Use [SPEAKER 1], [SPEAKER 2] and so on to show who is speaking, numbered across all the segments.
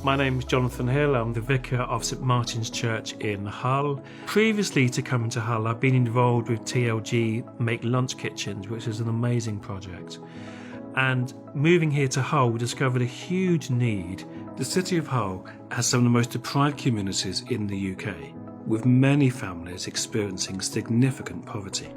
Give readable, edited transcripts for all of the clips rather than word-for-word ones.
[SPEAKER 1] My name is Jonathan Hill. I'm the vicar of St Martin's Church in Hull. Previously to coming to Hull, I've been involved with TLG Make Lunch Kitchens, which is an amazing project. And moving here to Hull, we discovered a huge need. The city of Hull has some of the most deprived communities in the UK, with many families experiencing significant poverty.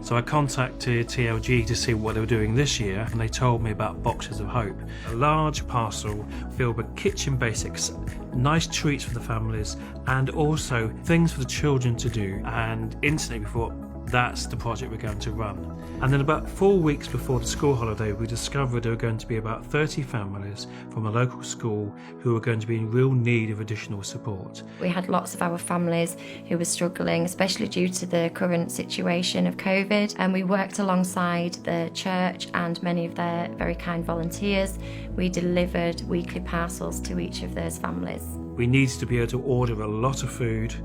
[SPEAKER 1] So I contacted TLG to see what they were doing this year, and they told me about Boxes of Hope, a large parcel filled with kitchen basics, nice treats for the families, and also things for the children to do. And instantly we thought, that's the project we're going to run. And then about 4 weeks before the school holiday, we discovered there were going to be about 30 families from a local school who were going to be in real need of additional support.
[SPEAKER 2] We had lots of our families who were struggling, especially due to the current situation of COVID, and we worked alongside the church and many of their very kind volunteers. We delivered weekly parcels to each of those families.
[SPEAKER 1] We needed to be able to order a lot of food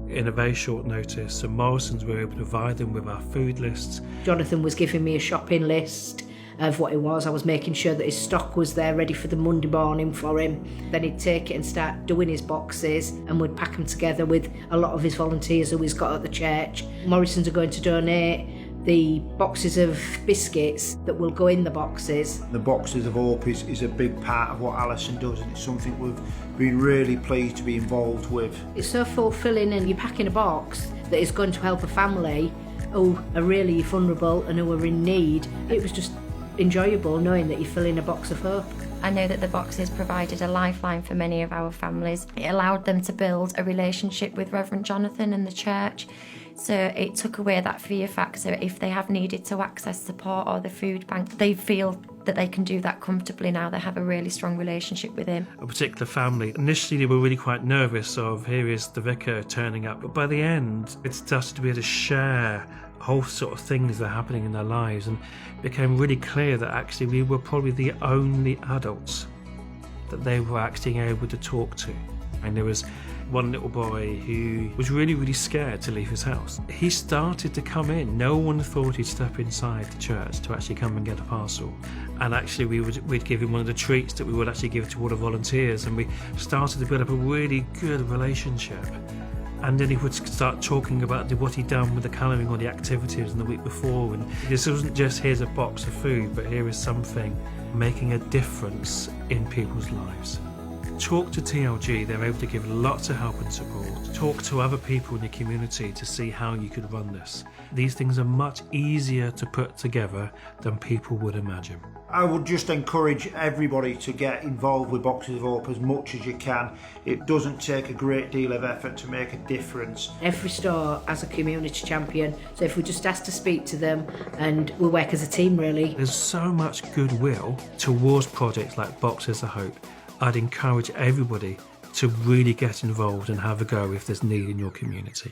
[SPEAKER 1] in a very short notice, so Morrison's were able to provide them with our food lists.
[SPEAKER 3] Jonathan was giving me a shopping list of what it was. I was making sure that his stock was there ready for the Monday morning for him. Then he'd take it and start doing his boxes, and we'd pack them together with a lot of his volunteers who he's got at the church. Morrison's are going to donate the boxes of biscuits that will go in the boxes.
[SPEAKER 4] The Boxes of Hope is a big part of what Alison does, and it's something we've been really pleased to be involved with.
[SPEAKER 3] It's so fulfilling, and you're packing a box that is going to help a family who are really vulnerable and who are in need. It was just enjoyable knowing that you're filling a box of hope.
[SPEAKER 2] I know that the boxes provided a lifeline for many of our families. It allowed them to build a relationship with Reverend Jonathan and the church. So it took away that fear factor. If they have needed to access support or the food bank, they feel that they can do that comfortably now. They have a really strong relationship with him.
[SPEAKER 1] A particular family, initially they were really quite nervous of, here is the vicar turning up, but by the end it started to be able to share whole sort of things that are happening in their lives, and it became really clear that actually we were probably the only adults that they were actually able to talk to. And there was one little boy who was really, really scared to leave his house. He started to come in. No one thought he'd step inside the church to actually come and get a parcel. And actually we'd give him one of the treats that we would actually give to all the volunteers, and we started to build up a really good relationship. And then he would start talking about what he'd done with the colouring or the activities in the week before. And this wasn't just, here's a box of food, but here is something making a difference in people's lives. Talk to TLG, they're able to give lots of help and support. Talk to other people in the community to see how you could run this. These things are much easier to put together than people would imagine.
[SPEAKER 4] I would just encourage everybody to get involved with Boxes of Hope as much as you can. It doesn't take a great deal of effort to make a difference.
[SPEAKER 3] Every store has a community champion, so if we just ask to speak to them, and we work as a team really.
[SPEAKER 1] There's so much goodwill towards projects like Boxes of Hope. I'd encourage everybody to really get involved and have a go if there's need in your community.